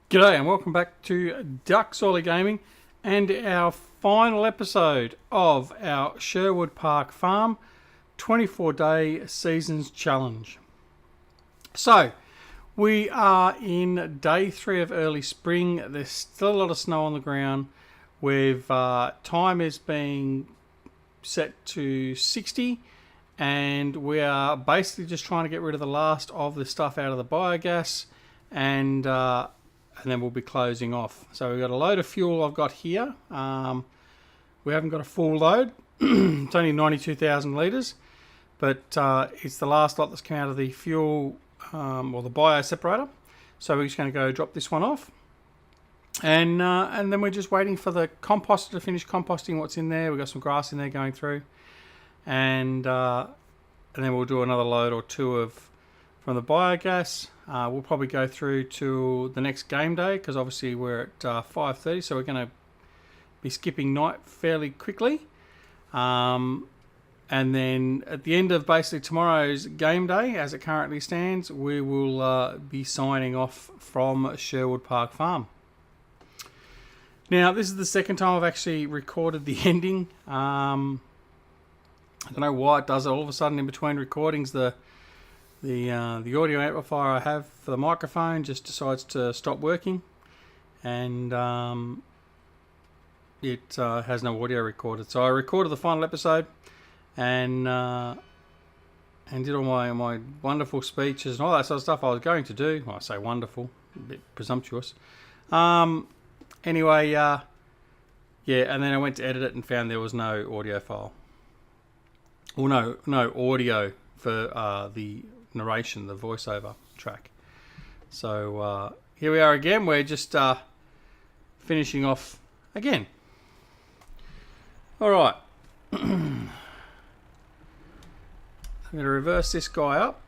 G'day and welcome back to Duckzorly Gaming and our final episode of our Sherwood Park Farm 24-day Seasons Challenge. So, we are in day 3 of early spring. There's still a lot of snow on the ground. Time is being set to 60 and we are basically just trying to get rid of the last of the stuff out of the biogas and then we'll be closing off. So we've got a load of fuel I've got here. We haven't got a full load. It's only 92,000 litres, but it's the last lot that's come out of the fuel or the bio separator. So we're just going to go drop this one off, and then we're just waiting for the composter to finish composting what's in there. We've got some grass in there going through, and then we'll do another load or two from the biogas. We'll probably go through to the next game day because obviously we're at 5:30, so we're going to be skipping night fairly quickly. And then at the end of basically tomorrow's game day, as it currently stands, we will be signing off from Sherwood Park Farm. Now, this is the second time I've actually recorded the ending. I don't know why it does it all of a sudden in between recordings. The audio amplifier I have for the microphone just decides to stop working, and it has no audio recorded. So I recorded the final episode and did all my wonderful speeches and all that sort of stuff I was going to do. Well, I say wonderful, a bit presumptuous. Anyway, yeah, and then I went to edit it and found there was no audio file. Well, no audio for the narration, the voiceover track. So here we are again. We're just finishing off again. All right. I'm going to reverse this guy up.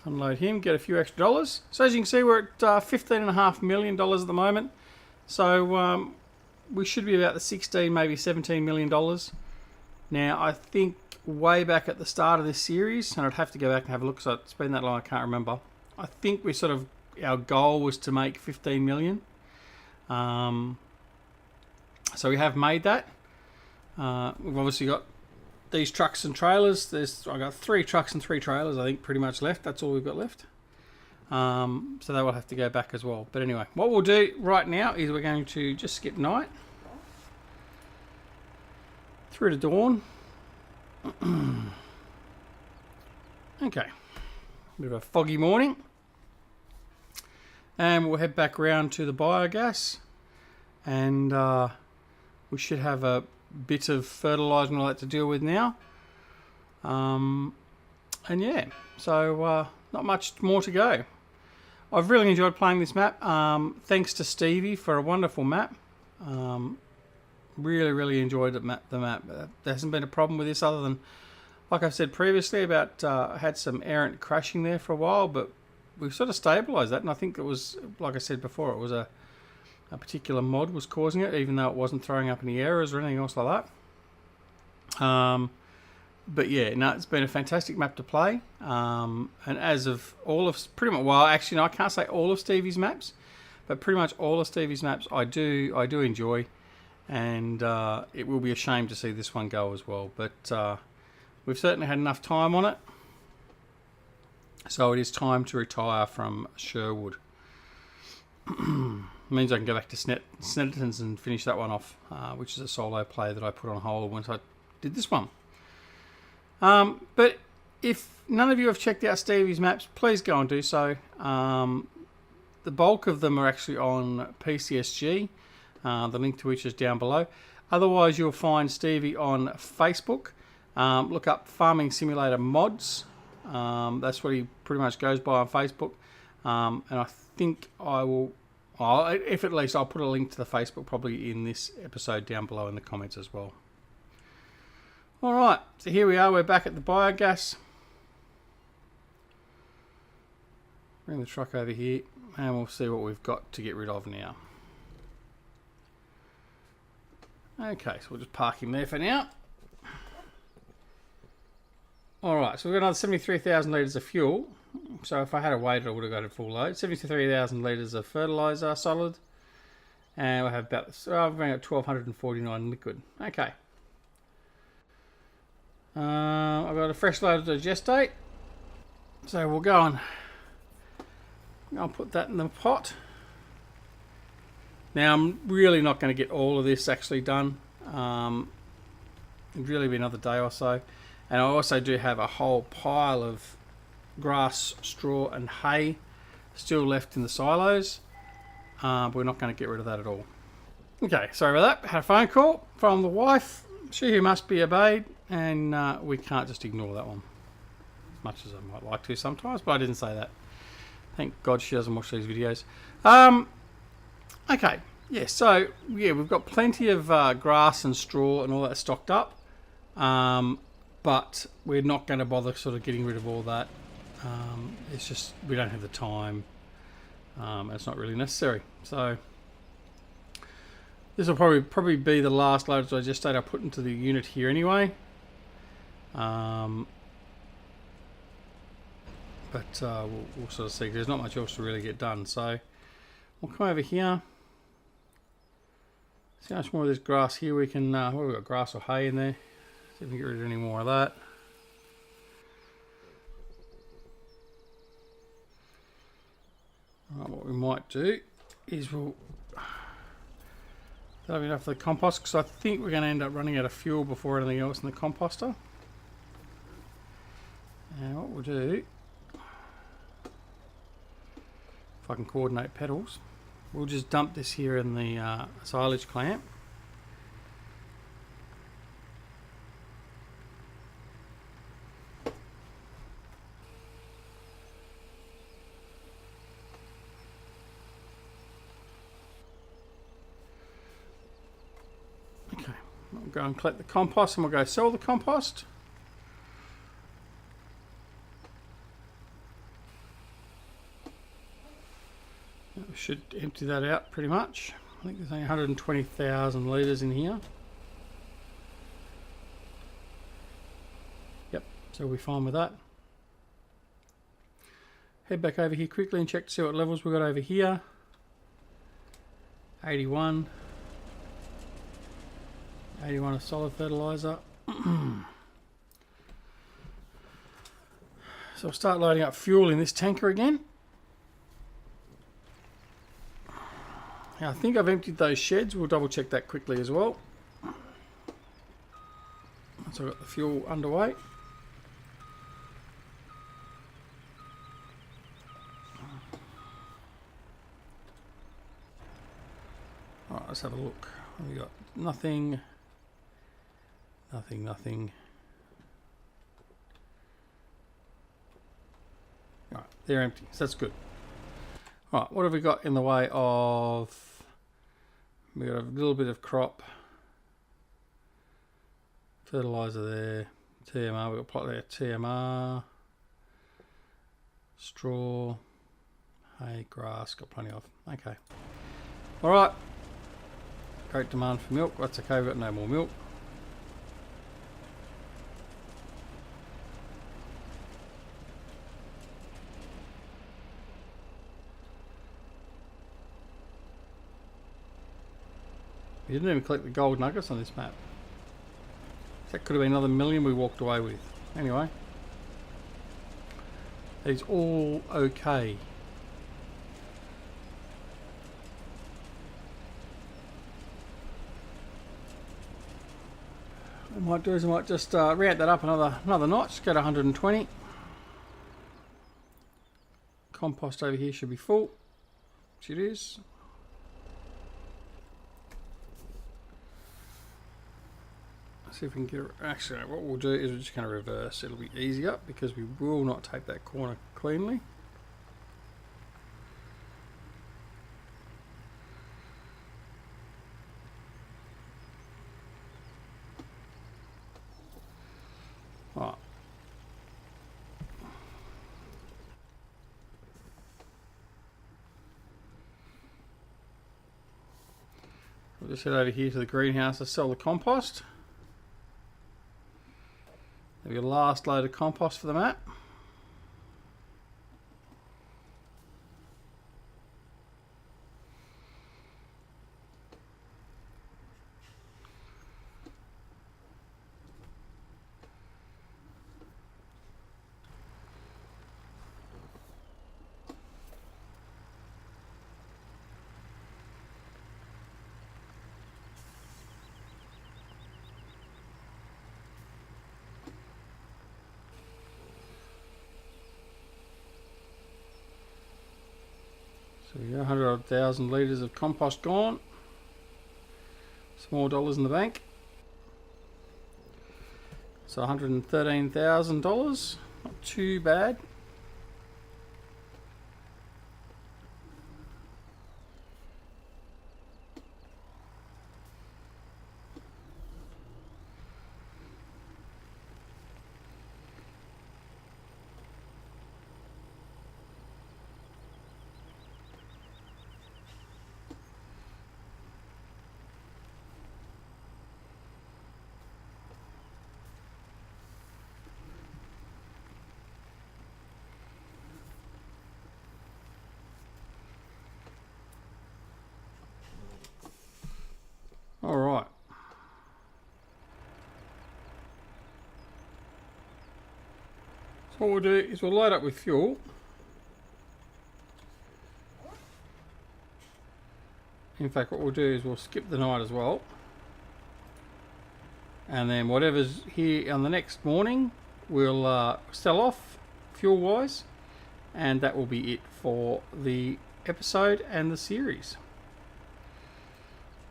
Unload him, get a few extra dollars. So as you can see, we're at $15.5 million at the moment. So we should be about the 16, maybe $17 million. Now, I think way back at the start of this series, and I'd have to go back and have a look, so it's been that long I can't remember. I think our goal was to make 15 million. So we have made that. We've obviously got these trucks and trailers. I got 3 trucks and 3 trailers, I think, pretty much left. That's all we've got left. So they will have to go back as well. But anyway, what we'll do right now is we're going to just skip night through to dawn. Okay, bit of a foggy morning, and we'll head back around to the biogas, and we should have a bit of fertiliser and all that to deal with now. And yeah, so not much more to go. I've really enjoyed playing this map. Thanks to Stevie for a wonderful map. Really enjoyed the map. There hasn't been a problem with this other than, like I've said previously, about I had some errant crashing there for a while, but we've sort of stabilised that, and I think it was, like I said before, it was a particular mod was causing it, even though it wasn't throwing up any errors or anything else like that. But yeah, no, it's been a fantastic map to play. And as of all of pretty much, well, actually, no, I can't say all of Stevie's maps, but pretty much all of Stevie's maps I do enjoy, and it will be a shame to see this one go as well. But we've certainly had enough time on it, so it is time to retire from Sherwood. Means I can go back to Snetterton's and finish that one off, which is a solo play that I put on hold once I did this one. But if none of you have checked out Stevie's maps, please go and do so. The bulk of them are actually on PCSG, the link to which is down below. Otherwise, you'll find Stevie on Facebook. Look up Farming Simulator Mods. That's what he pretty much goes by on Facebook. And I think I will... Well, if at least I'll put a link to the Facebook probably in this episode down below in the comments as well. Alright, so here we are, we're back at the biogas. Bring the truck over here and we'll see what we've got to get rid of now. Okay, so we'll just park him there for now. Alright, so we've got another 73,000 litres of fuel. So if I had waited, I would have got a full load. 73,000 litres of fertiliser solid. And we'll have about, I've only got 1,249 liquid. Okay. I've got a fresh load of digestate. So we'll go on. I'll put that in the pot. Now I'm really not going to get all of this actually done. It'll really be another day or so. And I also do have a whole pile of grass, straw and hay still left in the silos. But we're not going to get rid of that at all. Okay, sorry about that. Had a phone call from the wife. She who must be obeyed. And we can't just ignore that one. As much as I might like to sometimes, but I didn't say that. Thank God she doesn't watch these videos. Okay, yeah, so yeah, we've got plenty of grass and straw and all that stocked up. But we're not going to bother sort of getting rid of all that. It's just we don't have the time. It's not really necessary. So this will probably be the last load of digestate I put into the unit here anyway. But we'll sort of see. There's not much else to really get done. So we'll come over here. See how much more of this grass here we can. Well, we've got grass or hay in there. See if we can get rid of any more of that. Right, what we might do is that'll be enough for the compost, because I think we're going to end up running out of fuel before anything else in the composter. And what we'll do, if I can coordinate pedals, we'll just dump this here in the silage clamp. Okay, we'll go and collect the compost and we'll go sell the compost. We should empty that out pretty much. I think there's only 120,000 litres in here. Yep, so we'll be fine with that. Head back over here quickly and check to see what levels we've got over here. 81. 81 of solid fertiliser. So I'll start loading up fuel in this tanker again. Now, I think I've emptied those sheds. We'll double check that quickly as well. Once I've got the fuel underway. Alright, let's have a look. We got nothing. Nothing. Alright, they're empty, so that's good. Alright, what have we got in the way of... We've got a little bit of crop. Fertiliser there. TMR, we've got plot there. TMR. Straw. Hay, grass, got plenty of. Okay. Alright. Great demand for milk. That's okay, we've got no more milk. We didn't even collect the gold nuggets on this map. That could have been another million we walked away with. Anyway. It's all okay. What I might do is I might just round that up another notch, go to 120. Compost over here should be full, which it is. See if we can get. Actually, what we'll do is we're just going to reverse. It'll be easier because we will not take that corner cleanly. Right. just head over here to the greenhouse to sell the compost. There'll be a last load of compost for the mat. So yeah, 100,000 litres of compost gone. Some more dollars in the bank. So $113,000, not too bad. All right. So what we'll do is we'll load up with fuel. In fact, what we'll do is we'll skip the night as well. And then whatever's here on the next morning, we'll sell off fuel-wise. And that will be it for the episode and the series.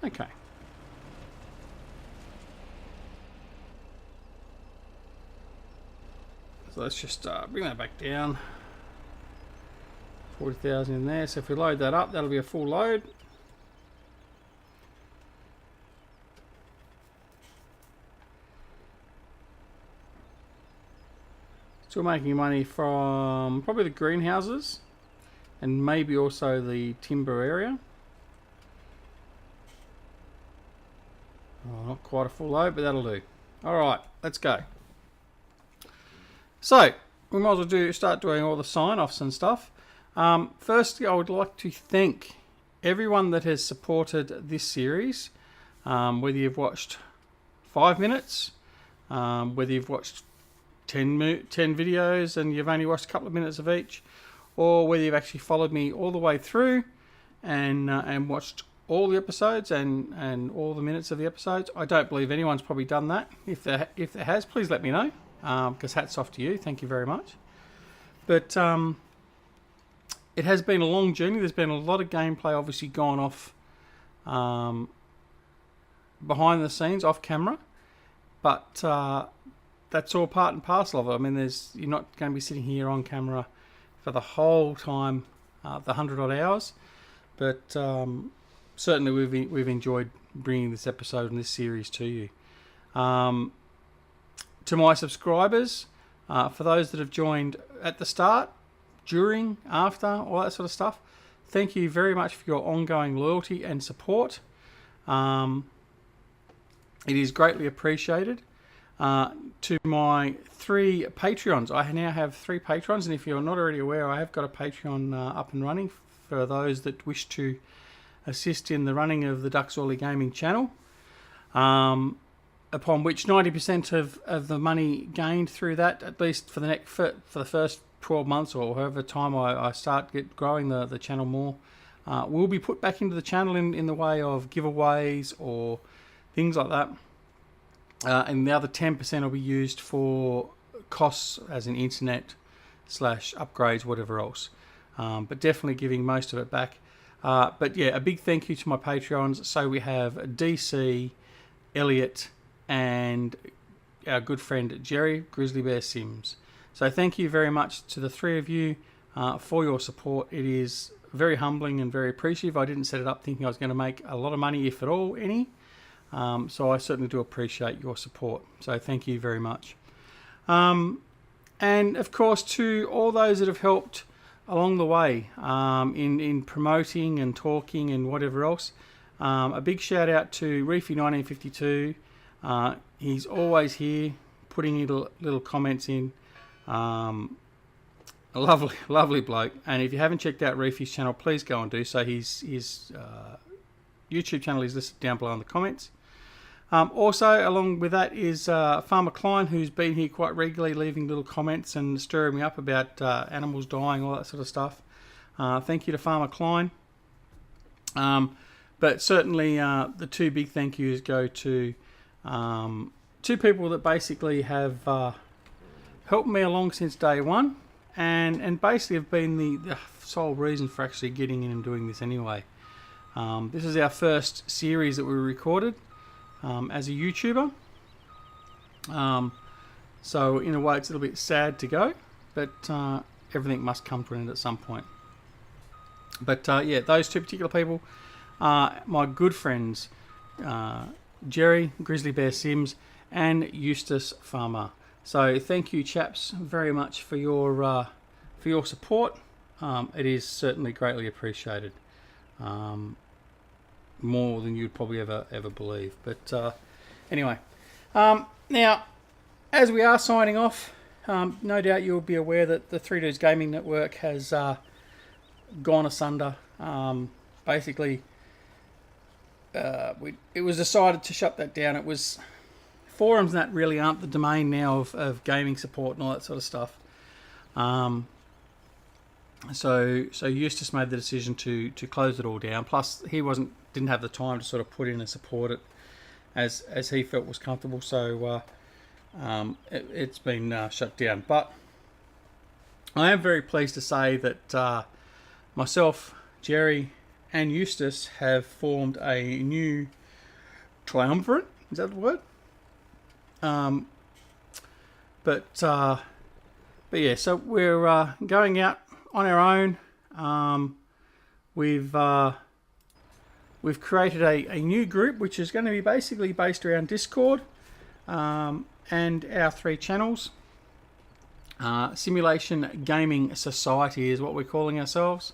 Okay. So let's just bring that back down. 40,000 in there. So if we load that up, that'll be a full load. Still making money from probably the greenhouses and maybe also the timber area. Oh, not quite a full load, but that'll do. All right, let's go. So we might as well start doing all the sign-offs and stuff. Firstly, I would like to thank everyone that has supported this series, whether you've watched 5 minutes, whether you've watched 10 videos and you've only watched a couple of minutes of each, or whether you've actually followed me all the way through and watched all the episodes and all the minutes of the episodes. I don't believe anyone's probably done that. If there has, please let me know. Because hats off to you, thank you very much. But it has been a long journey. There's been a lot of gameplay obviously gone off behind the scenes, off camera, but that's all part and parcel of it. I mean, you're not going to be sitting here on camera for the whole time, the 100 odd hours, but certainly we've enjoyed bringing this episode and this series to you. To my subscribers, for those that have joined at the start, during, after, all that sort of stuff, thank you very much for your ongoing loyalty and support. It is greatly appreciated. To my 3 Patreons, I now have 3 Patrons, and if you're not already aware, I have got a Patreon up and running for those that wish to assist in the running of the Duckzorly gaming channel. Upon which 90% of the money gained through that, at least for the first 12 months or however time I start growing the channel more, will be put back into the channel in the way of giveaways or things like that. And the other 10% will be used for costs as in internet / upgrades, whatever else. But definitely giving most of it back. But yeah, a big thank you to my Patreons. So we have DC, Elliot, and our good friend Jerry, Grizzly Bear Sims. So thank you very much to the 3 of you for your support. It is very humbling and very appreciative. I didn't set it up thinking I was going to make a lot of money, if at all, any. So I certainly do appreciate your support. So thank you very much. And of course to all those that have helped along the way in promoting and talking and whatever else. A big shout out to Reefy1952. He's always here, putting little comments in. A lovely bloke. And if you haven't checked out Reefy's channel, please go and do so. His YouTube channel is listed down below in the comments. Also, along with that is Farmer Klein, who's been here quite regularly, leaving little comments and stirring me up about animals dying, all that sort of stuff. Thank you to Farmer Klein. But certainly the two big thank yous go to two people that basically have helped me along since day one, and basically have been the sole reason for actually getting in and doing this anyway. This is our first series that we recorded as a YouTuber. So in a way it's a little bit sad to go, but everything must come to an end at some point. But yeah, those two particular people are my good friends, Jerry, Grizzly Bear Sims, and Eustace Pharmer. So thank you, chaps, very much for your support. It is certainly greatly appreciated, more than you'd probably ever believe. But anyway, now as we are signing off, no doubt you'll be aware that the Three Dudes Gaming Network has gone asunder. Basically, it was decided to shut that down. It was forums that really aren't the domain now of gaming support and all that sort of stuff. So Eustace made the decision to close it all down. Plus, he didn't have the time to sort of put in and support it as he felt was comfortable. So it's been shut down. But I am very pleased to say that myself, Jerry, and Eustace have formed a new triumvirate. Is that the word? But yeah, so we're going out on our own. We've created a new group which is going to be basically based around Discord and our three channels. Simulation Gaming Society is what we're calling ourselves.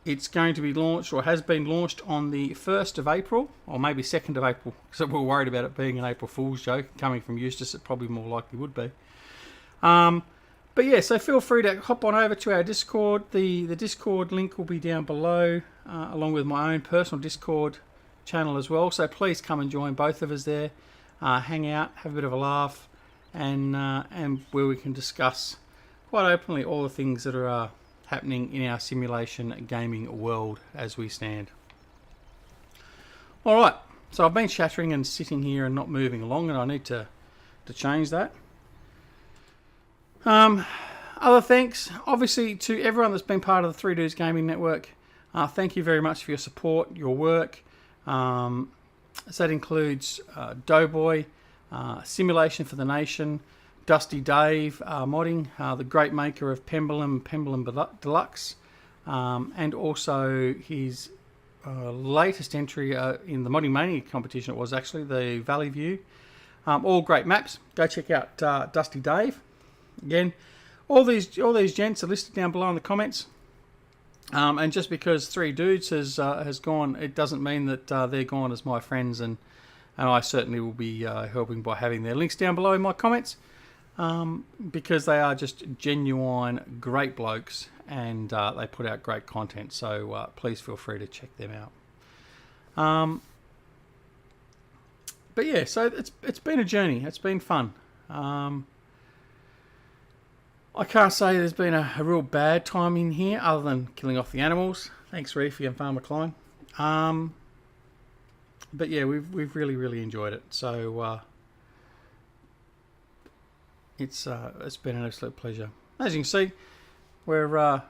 It's going to be launched, or has been launched, on the 1st of April, or maybe 2nd of April, because we're worried about it being an April Fool's joke. Coming from Eustace, it probably more likely would be. But yeah, so feel free to hop on over to our Discord. The Discord link will be down below, along with my own personal Discord channel as well. So please come and join both of us there, hang out, have a bit of a laugh, and where we can discuss quite openly all the things that are happening in our simulation gaming world as we stand. Alright, so I've been chattering and sitting here and not moving along, and I need to change that. Other thanks, obviously, to everyone that's been part of the Three Dudes Gaming Network. Thank you very much for your support, your work. So that includes DoughBoy, Simulation for the Nation, Dusty Dave modding, the great maker of Pemblem Deluxe, and also his latest entry in the Modding Mania competition. It was actually the Valley View. All great maps. Go check out Dusty Dave. Again, all these gents are listed down below in the comments. And just because Three Dudes has gone, it doesn't mean that they're gone as my friends, and I certainly will be helping by having their links down below in my comments. Because they are just genuine great blokes, and they put out great content, so please feel free to check them out. But yeah, so it's been a journey. It's been fun. I can't say there's been a real bad time in here other than killing off the animals. Thanks, Reefy and Farmer Klein. But yeah, we've really enjoyed it. So it's been an absolute pleasure. As you can see, we're what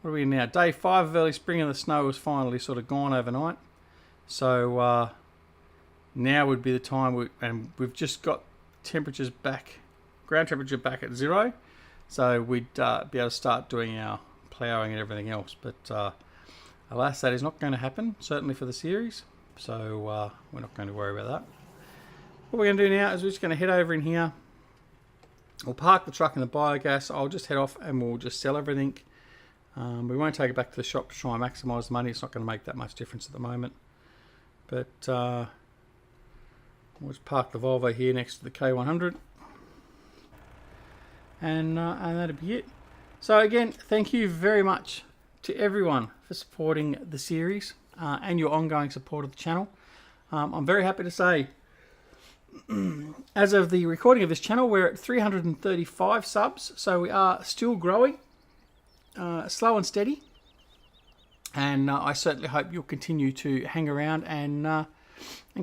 are we now? Day 5 of early spring, and the snow has finally sort of gone overnight. So now would be the time, and we've just got temperatures back, ground temperature back at 0. So we'd be able to start doing our ploughing and everything else. But alas, that is not going to happen, certainly for the series. So we're not going to worry about that. What we're going to do now is we're just going to head over in here. We'll park the truck in the biogas. I'll just head off and we'll just sell everything. We won't take it back to the shop to try and maximise the money. It's not going to make that much difference at the moment. But we'll just park the Volvo here next to the K100. And that'll be it. So again, thank you very much to everyone for supporting the series and your ongoing support of the channel. I'm very happy to say, as of the recording of this channel, we're at 335 subs. So we are still growing, slow and steady. And I certainly hope you'll continue to hang around and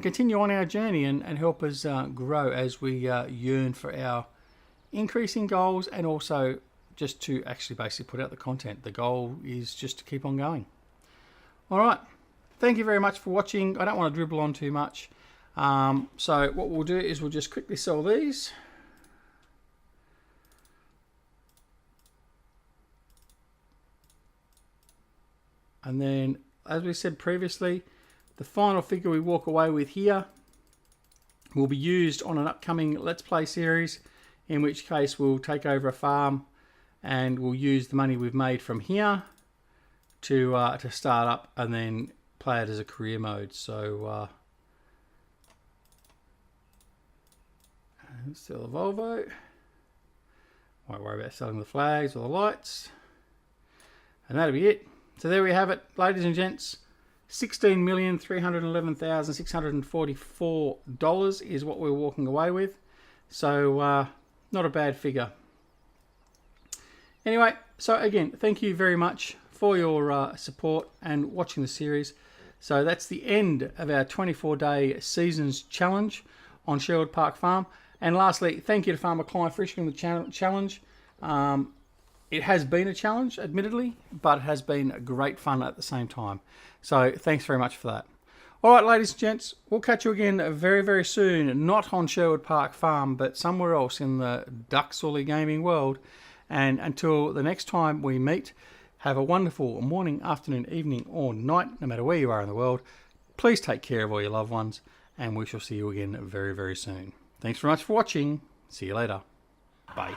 continue on our journey and help us grow as we yearn for our increasing goals, and also just to actually basically put out the content. The goal is just to keep on going. All right. Thank you very much for watching. I don't want to dribble on too much. So what we'll do is we'll just quickly sell these. And then, as we said previously, the final figure we walk away with here will be used on an upcoming Let's Play series, in which case we'll take over a farm and we'll use the money we've made from here to start up and then play it as a career mode. So still a Volvo. Won't worry about selling the flags or the lights. And that'll be it. So there we have it, ladies and gents. $16,311,644 is what we're walking away with. So not a bad figure. Anyway, so again, thank you very much for your support and watching the series. So that's the end of our 24-day seasons challenge on Sherwood Park Farm. And lastly, thank you to Farmer Clive for issuing the challenge. It has been a challenge, admittedly, but it has been great fun at the same time. So thanks very much for that. All right, ladies and gents, we'll catch you again very, very soon. Not on Sherwood Park Farm, but somewhere else in the Duckzorly gaming world. And until the next time we meet, have a wonderful morning, afternoon, evening, or night, no matter where you are in the world. Please take care of all your loved ones, and we shall see you again very, very soon. Thanks very much for watching. See you later. Bye.